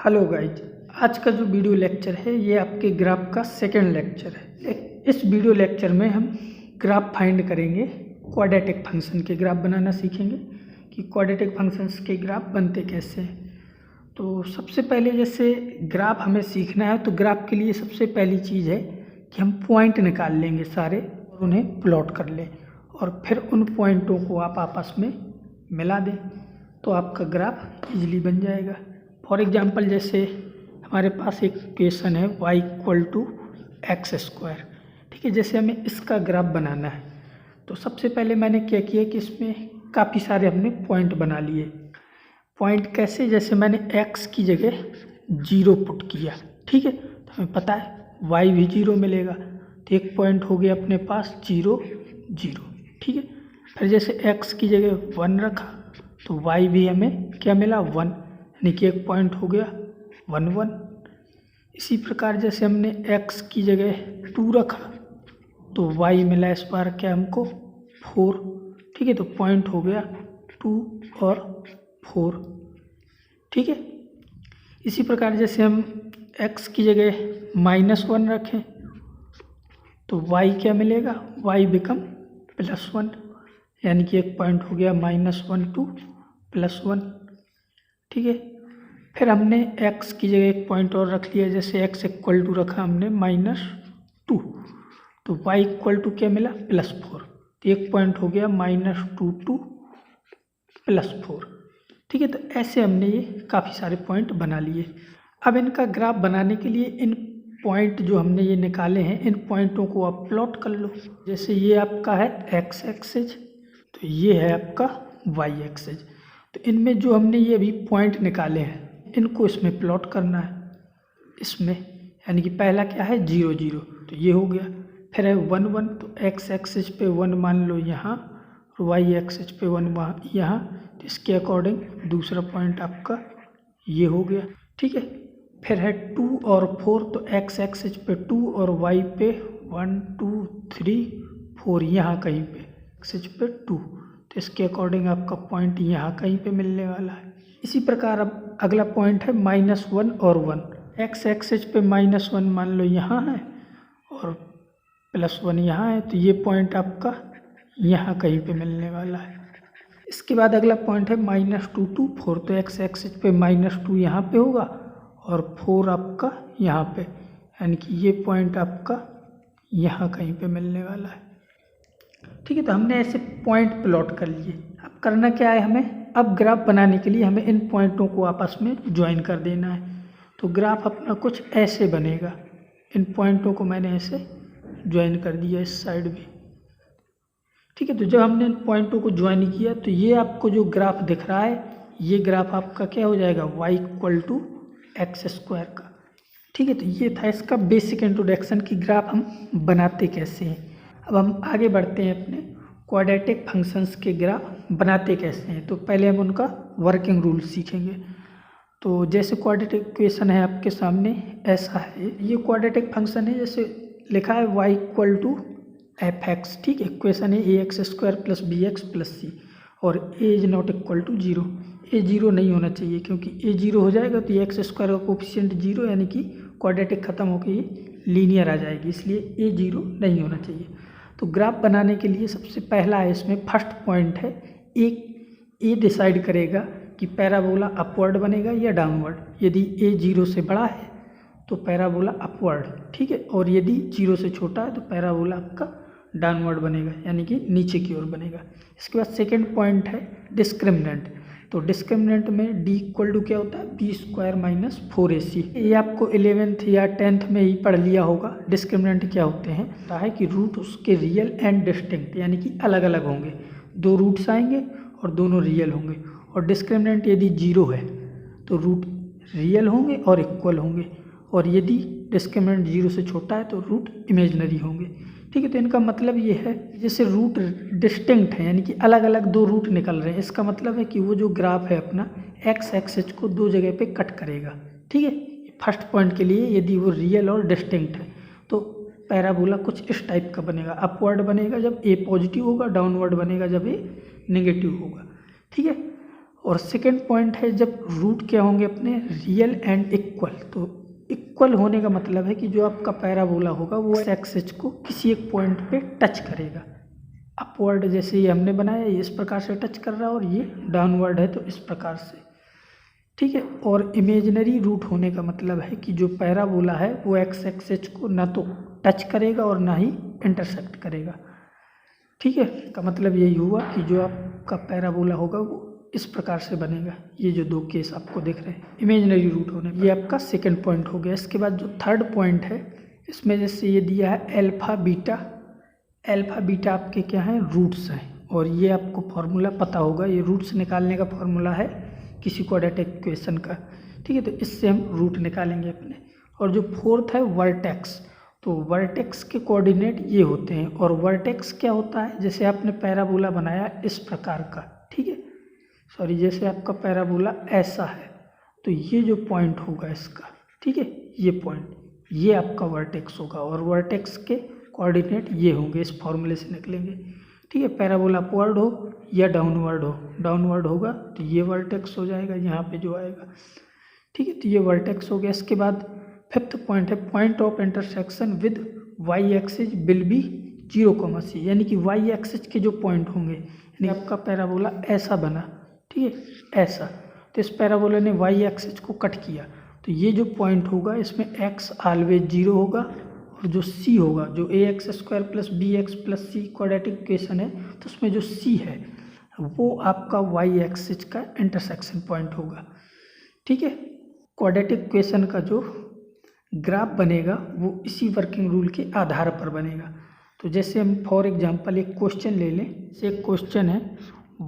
Hello guys, आज का जो वीडियो लेक्चर है ये आपके ग्राफ का सेकंड लेक्चर है। इस वीडियो लेक्चर में हम ग्राफ फाइंड करेंगे, क्वाड्रेटिक फंक्शन के ग्राफ बनाना सीखेंगे कि क्वाड्रेटिक फंक्शंस के ग्राफ बनते कैसे हैं। तो सबसे पहले जैसे ग्राफ हमें सीखना है तो ग्राफ के लिए सबसे पहली चीज़ है कि हम पॉइंट निकाल लेंगे सारे और उन्हें प्लॉट कर लें और फिर उन पॉइंटों को आप आपस में मिला दें तो आपका ग्राफ इजीली बन जाएगा। फॉर एग्जांपल जैसे हमारे पास एक इक्वेशन है y = x², ठीक है। जैसे हमें इसका ग्राफ बनाना है तो सबसे पहले मैंने क्या किया कि इसमें काफ़ी सारे हमने पॉइंट बना लिए। पॉइंट कैसे, जैसे मैंने x की जगह 0 पुट किया, ठीक है। तो हमें पता है y भी 0 मिलेगा, तो एक पॉइंट हो गया अपने पास 0 0, ठीक है। फिर जैसे x की जगह 1 रखा तो y भी हमें क्या मिला 1, यानी कि एक पॉइंट हो गया 1 1। इसी प्रकार जैसे हमने x की जगह 2 रखा तो y मिला इस बार क्या हमको 4, ठीक है। तो पॉइंट हो गया 2 और 4, ठीक है। इसी प्रकार जैसे हम x की जगह -1 रखें तो y क्या मिलेगा, y बिकम +1, यानी कि एक पॉइंट हो गया -1 2 +1, ठीक है। फिर हमने x की जगह एक पॉइंट और रख लिया, जैसे x = रखा हमने -2 तो y = क्या मिला +4, तो एक पॉइंट हो गया -2 2 +4, ठीक है। तो ऐसे हमने ये काफ़ी सारे पॉइंट बना लिए। अब इनका ग्राफ बनाने के लिए इन पॉइंट जो हमने ये निकाले हैं इन पॉइंटों को आप प्लॉट कर लो। जैसे ये आपका है x एक्सिस तो ये है आपका y एक्सिस, तो इनमें जो हमने ये अभी पॉइंट निकाले हैं इनको इसमें प्लॉट करना है इसमें, यानी कि पहला क्या है 0 0, तो ये हो गया। फिर है 1 1, तो x एक्सिस पे 1 मान लो यहाँ और y एक्सिस पे 1 वहाँ यहाँ, तो इसके अकॉर्डिंग दूसरा पॉइंट आपका ये हो गया, ठीक है। फिर है 2 और 4, तो x एक्सिस पे 2 और y पे 1 2 3 4 यहाँ कहीं पे एक्सिस पे 2, तो इसके अकॉर्डिंग आपका पॉइंट यहाँ कहीं पे मिलने वाला है। इसी प्रकार अब अगला पॉइंट है -1 और 1, x एक्सिस पे -1 मान लो यहाँ है और +1 यहाँ है, तो ये पॉइंट आपका यहाँ कहीं पे मिलने वाला है। इसके बाद अगला पॉइंट है -2 2 4, तो x एक्सिस पे -2 यहाँ पे होगा और 4 आपका यहाँ पे, यानी कि ये पॉइंट आपका यहाँ कहीं पे मिलने वाला है, ठीक है। तो हमने ऐसे पॉइंट प्लॉट कर लिए। अब करना क्या है हमें, अब ग्राफ बनाने के लिए हमें इन पॉइंटों को आपस में ज्वाइन कर देना है। तो ग्राफ अपना कुछ ऐसे बनेगा, इन पॉइंटों को मैंने ऐसे ज्वाइन कर दिया इस साइड भी, ठीक है। तो जब हमने इन पॉइंटों को ज्वाइन किया तो ये आपको जो ग्राफ दिख रहा है ये ग्राफ आपका क्या हो जाएगा y = x² का, ठीक है। तो ये था इसका बेसिक इंट्रोडक्शन कि ग्राफ हम बनाते कैसे हैं। अब हम आगे बढ़ते हैं अपने क्वाड्रेटिक फंक्शंस के ग्राफ बनाते कैसे हैं। तो पहले हम उनका वर्किंग रूल सीखेंगे। तो जैसे क्वाड्रेटिक इक्वेशन है आपके सामने ऐसा है, ये क्वाड्रेटिक फंक्शन है, जैसे लिखा है y = f(x), ठीक है। इक्वेशन है ax² + bx + c और a ≠ 0, a 0 नहीं होना चाहिए, क्योंकि a 0 हो जाएगा तो ये x² का कोफिशिएंट 0, यानी कि क्वाड्रेटिक ख़त्म होकर ये लीनियर आ जाएगी, इसलिए a 0 नहीं होना चाहिए। तो ग्राफ बनाने के लिए सबसे पहला है इसमें फर्स्ट पॉइंट है ए डिसाइड करेगा कि पैराबोला अपवर्ड बनेगा या डाउनवर्ड। यदि a 0 से बड़ा है तो पैराबोला अपवर्ड, ठीक है, और यदि 0 से छोटा है तो पैराबोला आपका डाउनवर्ड बनेगा, यानी कि नीचे की ओर बनेगा। इसके बाद सेकंड पॉइंट है डिस्क्रिमिनेंट। तो डिस्क्रिमिनेंट में d = क्या होता है b² - 4ac, ये आपको 11th या 10th में ही पढ़ लिया होगा। डिस्क्रिमिनेंट क्या होते हैं, होता है कि रूट उसके रियल एंड डिस्टिंक्ट, यानी कि अलग अलग होंगे, 2 रूट्स आएंगे और दोनों रियल होंगे। और डिस्क्रिमिनेंट यदि 0 है तो रूट रियल होंगे और इक्वल होंगे, और यदि डिस्क्रिमिनेंट 0 से छोटा है तो रूट इमेजनरी होंगे, ठीक है। तो इनका मतलब ये है जैसे रूट डिस्टिंक्ट है, यानी कि अलग अलग 2 रूट निकल रहे हैं, इसका मतलब है कि वो जो ग्राफ है अपना x एक्सिस को 2 जगह पे कट करेगा, ठीक है। फर्स्ट पॉइंट के लिए यदि वो रियल और डिस्टिंक्ट है तो पैराबोला कुछ इस टाइप का बनेगा, अपवर्ड बनेगा जब a पॉजिटिव होगा, डाउनवर्ड बनेगा जब a नेगेटिव होगा, ठीक है। और सेकेंड पॉइंट है जब रूट क्या होंगे अपने रियल एंड इक्वल। तो इक्वल होने का मतलब है कि जो आपका पैराबोला होगा वो एक्सिस को किसी एक पॉइंट पे टच करेगा। अपवर्ड जैसे ये हमने बनाया ये इस प्रकार से टच कर रहा है और ये डाउनवर्ड है तो इस प्रकार से, ठीक है। और इमेजिनरी रूट होने का मतलब है कि जो पैराबोला है वो एक्स एक्सिस को ना तो टच करेगा और ना ही इंटरसेक्ट करेगा, ठीक है। का मतलब यही हुआ कि जो आपका पैराबोला होगा वो इस प्रकार से बनेगा। ये जो दो केस आपको दिख रहे हैं इमेजिनरी रूट होने, ये आपका सेकंड पॉइंट हो गया। इसके बाद जो थर्ड पॉइंट है इसमें जैसे ये दिया है अल्फा बीटा, अल्फा बीटा आपके क्या हैं रूट्स हैं, और ये आपको फार्मूला पता होगा, ये रूट्स निकालने का फार्मूला है किसी क्वाड्रेटिक इक्वेशन का, ठीक है। तो इससे हम रूट निकालेंगे अपने। और जो फोर्थ है वर्टेक्स, तो वर्टेक्स के कोऑर्डिनेट ये होते हैं। और वर्टेक्स क्या होता है, जैसे आपने पैराबोला बनाया इस प्रकार का, ठीक है, सॉरी जैसे आपका पैराबोला ऐसा है तो ये जो पॉइंट होगा इसका, ठीक है, ये पॉइंट ये आपका वर्टेक्स होगा और वर्टेक्स के कोऑर्डिनेट ये होंगे, इस फॉर्मूले से निकलेंगे, ठीक है। पैराबोला अपवर्ड हो या डाउनवर्ड हो, डाउनवर्ड होगा तो ये वर्टेक्स हो जाएगा यहाँ पे जो आएगा, ठीक है। तो ये वर्टेक्स हो गया। इसके बाद फिफ्थ पॉइंट है point of intersection with Y axis will be 0,c, यानी कि वाई एक्सिस के जो पॉइंट होंगे, यानी आपका पैराबोला ऐसा बना, ठीक है, ऐसा, तो इस पैराबोला ने वाई एक्सिस को कट किया तो ये जो पॉइंट होगा इसमें x ऑलवेज 0 होगा और जो c होगा, जो ax² + bx + c quadratic equation है तो उसमें जो c है वो आपका वाई एक्सिस का इंटरसेक्शन पॉइंट होगा, ठीक है। क्वाड्रेटिक इक्वेशन का जो ग्राफ बनेगा वो इसी वर्किंग रूल के आधार पर बनेगा। तो जैसे हम फॉर एग्जांपल एक क्वेश्चन ले लें, जैसे एक क्वेश्चन है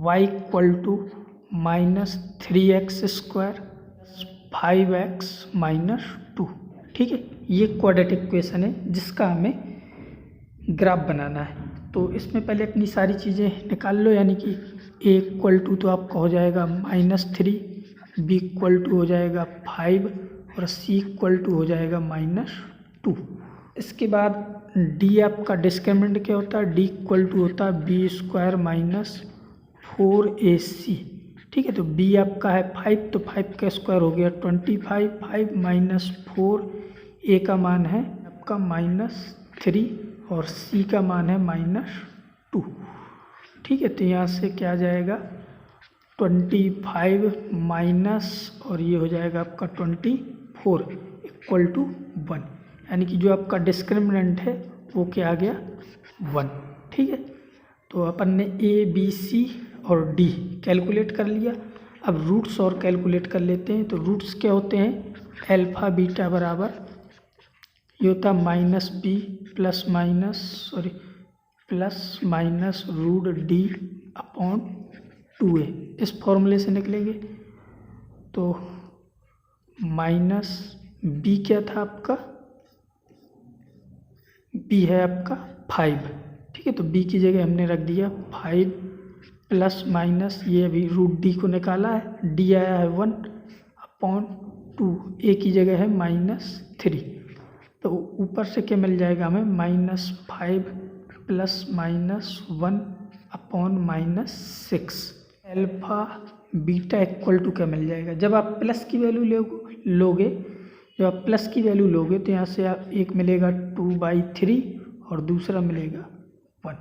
y = -3x² 5x - 2, ठीक है। ये क्वाड्रेटिक इक्वेशन है जिसका हमें ग्राफ बनाना है। तो इसमें पहले अपनी सारी चीज़ें निकाल लो, यानी कि a = तो आपका हो जाएगा -3, b = हो जाएगा 5 और c = हो जाएगा -2। इसके बाद d आपका डिस्क्रिमिनेंट क्या होता है, d = होता है b² - 4ac, ठीक है। तो b आपका है 5 तो 5 का स्क्वायर हो गया 25, 5 - 4, a का मान है आपका -3 और c का मान है -2, ठीक है। तो यहाँ से क्या आ जाएगा 25 माइनस और ये हो जाएगा आपका 24 = 1, यानी कि जो आपका डिस्क्रिमिनेंट है वो क्या आ गया 1, ठीक है। तो अपन ने a b c और d कैलकुलेट कर लिया। अब रूट्स और कैलकुलेट कर लेते हैं। तो रूट्स क्या होते हैं, अल्फा बीटा बराबर ये होता है -b ±√d/2a, इस फॉर्मूले से निकलेंगे। तो -b क्या था आपका, b है आपका 5, ठीक है। तो b की जगह हमने रख दिया 5 ± ये अभी √d को निकाला है, d आया है 1/2, a की जगह है -3, तो ऊपर से क्या मिल जाएगा हमें -5 ± 1/-6। अल्फा बीटा = क्या मिल जाएगा, जब आप प्लस की वैल्यू लोगे, जब आप प्लस की वैल्यू लोगे तो यहाँ से आप एक मिलेगा 2/3 और दूसरा मिलेगा 1,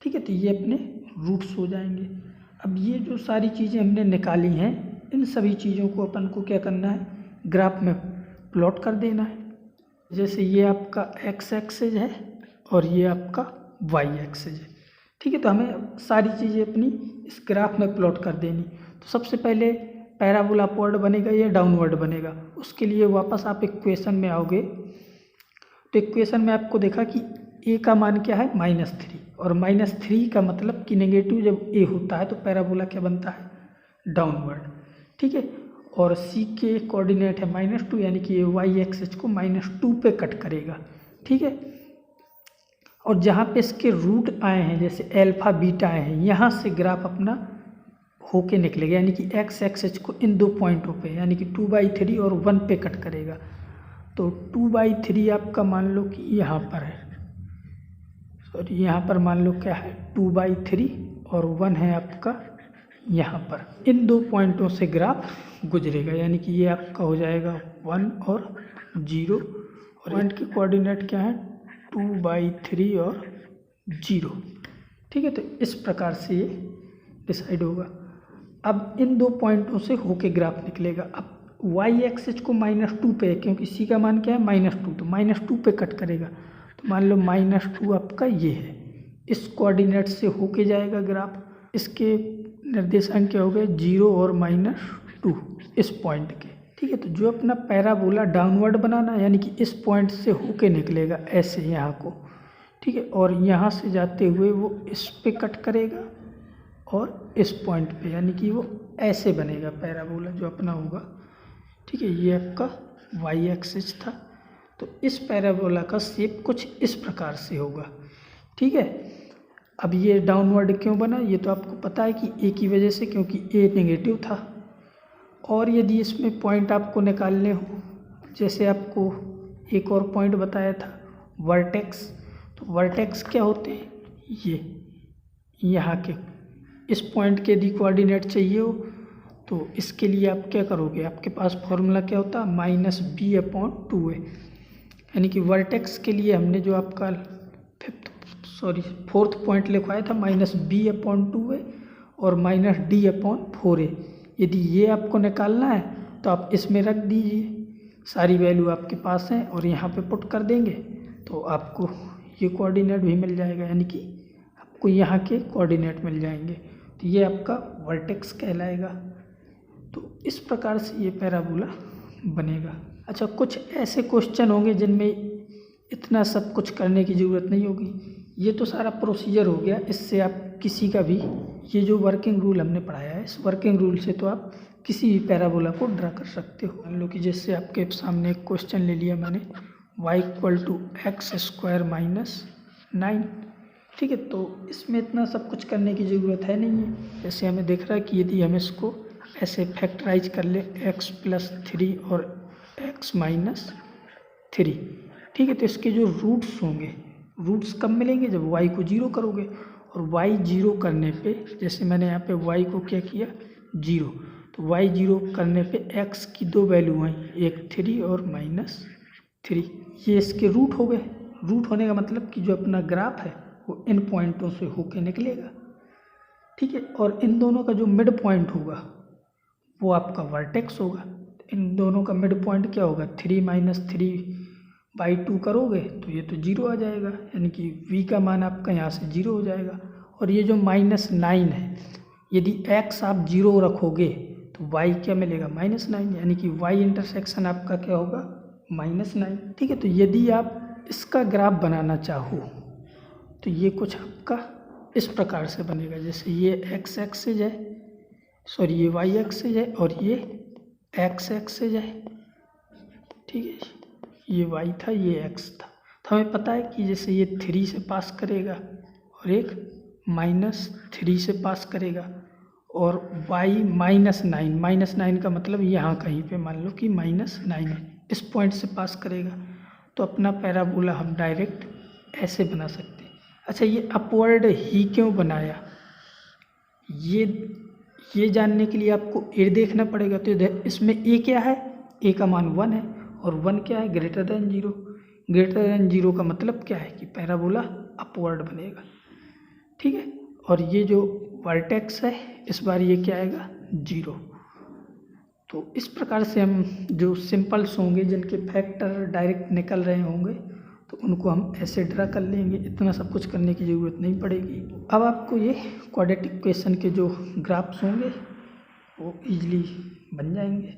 ठीक है। तो ये अपने रूट्स हो जाएंगे। अब ये जो सारी चीज़ें हमने निकाली हैं इन सभी चीज़ों को अपन को क्या करना है, ग्राफ में प्लॉट कर देना है। जैसे ये आपका x एक्सिस है और ये आपका y एक्सिस है, ठीक है। तो हमें सारी चीज़ें अपनी इस ग्राफ में प्लॉट कर देनी। तो सबसे पहले पैराबोला अपवर्ड बनेगा या डाउनवर्ड बनेगा, उसके लिए वापस आप इक्वेशन में आओगे। तो इक्वेशन में आपको देखा कि a का मान क्या है -3, और -3 का मतलब कि नेगेटिव जब a होता है तो पैराबोला क्या बनता है डाउनवर्ड, ठीक है। और c के कोऑर्डिनेट है -2, यानी कि ये y एक्सिस को -2 पे कट करेगा, ठीक है। और जहाँ पे इसके रूट आए हैं जैसे अल्फा बीटा आए हैं, यहाँ से ग्राफ अपना होके निकलेगा, यानी कि x एक्सिस को इन दो पॉइंटों पे यानी कि 2/3 और 1 पे कट करेगा। तो 2/3 आपका मान लो कि यहाँ पर है, सॉरी यहाँ पर मान लो क्या है 2/3 और 1 है आपका यहाँ पर इन 2 पॉइंटों से ग्राफ गुजरेगा, यानी कि ये आपका हो जाएगा 1 और 0 और पॉइंट के कोऑर्डिनेट क्या है 2/3 और 0। ठीक है, तो इस प्रकार से ये डिसाइड होगा। अब इन 2 पॉइंटों से होके ग्राफ निकलेगा। अब वाई एक्सिस को -2 पे, क्योंकि सी का मान क्या है -2, तो -2 पे कट करेगा। तो मान लो -2 आपका ये है, इस कोऑर्डिनेट से होके जाएगा ग्राफ। इसके निर्देशांक क्या हो गए 0 और -2 इस पॉइंट के। ठीक है, तो जो अपना पैराबोला डाउनवर्ड बनाना, यानी कि इस पॉइंट से होके निकलेगा ऐसे यहाँ को। ठीक है, और यहाँ से जाते हुए वो इस पे कट करेगा और इस पॉइंट पे, यानी कि वो ऐसे बनेगा पैराबोला जो अपना होगा। ठीक है, ये आपका वाई एक्सिस था। तो इस पैराबोला का शेप कुछ इस प्रकार से होगा। ठीक है, अब ये डाउनवर्ड क्यों बना, ये तो आपको पता है कि ए की वजह से, क्योंकि ए नेगेटिव था। और यदि इसमें पॉइंट आपको निकालने हो, जैसे आपको एक और पॉइंट बताया था वर्टेक्स, तो वर्टेक्स क्या होते हैं, ये यहाँ के इस पॉइंट के यदि कोऑर्डिनेट चाहिए हो तो इसके लिए आप क्या करोगे, आपके पास फॉर्मूला क्या होता है -b/2a, यानी कि वर्टेक्स के लिए हमने जो आपका 4th पॉइंट लिखवाया था -b/2a और -d/4a। यदि ये आपको निकालना है तो आप इसमें रख दीजिए, सारी वैल्यू आपके पास हैं और यहाँ पे पुट कर देंगे तो आपको ये कोऑर्डिनेट भी मिल जाएगा, यानी कि आपको यहाँ के कोऑर्डिनेट मिल जाएंगे। तो ये आपका वर्टेक्स कहलाएगा। तो इस प्रकार से ये पैराबोला बनेगा। अच्छा, कुछ ऐसे क्वेश्चन होंगे जिनमें इतना सब कुछ करने की ज़रूरत नहीं होगी। ये तो सारा प्रोसीजर हो गया, इससे आप किसी का भी, ये जो वर्किंग रूल हमने पढ़ाया है, इस वर्किंग रूल से तो आप किसी भी पैराबोला को ड्रा कर सकते हो। मान लो कि जैसे आपके सामने एक क्वेश्चन ले लिया मैंने, y = x² - 9। ठीक है, तो इसमें इतना सब कुछ करने की ज़रूरत है नहीं है। जैसे हमें दिख रहा है कि यदि हम इसको ऐसे फैक्टराइज कर ले x+3 और x - 3। ठीक है, तो इसके जो रूट्स होंगे, रूट्स कब मिलेंगे, जब y को 0 करोगे। और y 0 करने पे, जैसे मैंने यहाँ पे y को क्या किया 0, तो y 0 करने पे x की 2 वैल्यू आई, एक 3 और -3, ये इसके रूट हो गए। रूट होने का मतलब कि जो अपना ग्राफ है वो इन पॉइंटों से होके निकलेगा। ठीक है, और इन दोनों का जो मिड पॉइंट होगा वो आपका वर्टेक्स होगा। इन दोनों का मिड पॉइंट क्या होगा, 3 - 3/2 करोगे तो ये तो 0 आ जाएगा, यानी कि v का मान आपका यहाँ से 0 हो जाएगा। और ये जो -9 है, यदि x आप 0 रखोगे तो y क्या मिलेगा -9, यानी कि y इंटरसेक्शन आपका क्या होगा -9। ठीक है, तो यदि आप इसका ग्राफ बनाना चाहो तो ये कुछ आपका इस प्रकार से बनेगा। जैसे ये x एक्सिस है, सॉरी ये y एक्सिस है और ये x एक्सिस है। ठीक है, ये y था, ये x था। तो हमें पता है कि जैसे ये 3 से पास करेगा और एक -3 से पास करेगा, और y -9 का मतलब यहाँ कहीं पे मान लो कि -9 है, इस पॉइंट से पास करेगा। तो अपना पैराबोला हम डायरेक्ट ऐसे बना सकते हैं। अच्छा, ये अपवर्ड ही क्यों बनाया, ये जानने के लिए आपको ए देखना पड़ेगा। तो इसमें ए क्या है, ए का मान 1 है और 1 क्या है >0। >0 का मतलब क्या है कि पैराबोला अपवर्ड बनेगा। ठीक है, और ये जो वर्टेक्स है इस बार ये क्या आएगा 0। तो इस प्रकार से हम जो सिंपल्स होंगे जिनके फैक्टर डायरेक्ट निकल रहे होंगे तो उनको हम ऐसे ड्रा कर लेंगे, इतना सब कुछ करने की ज़रूरत नहीं पड़ेगी। अब आपको ये क्वाड्रेटिक इक्वेशन के जो ग्राफ्स होंगे वो ईजिली बन जाएंगे।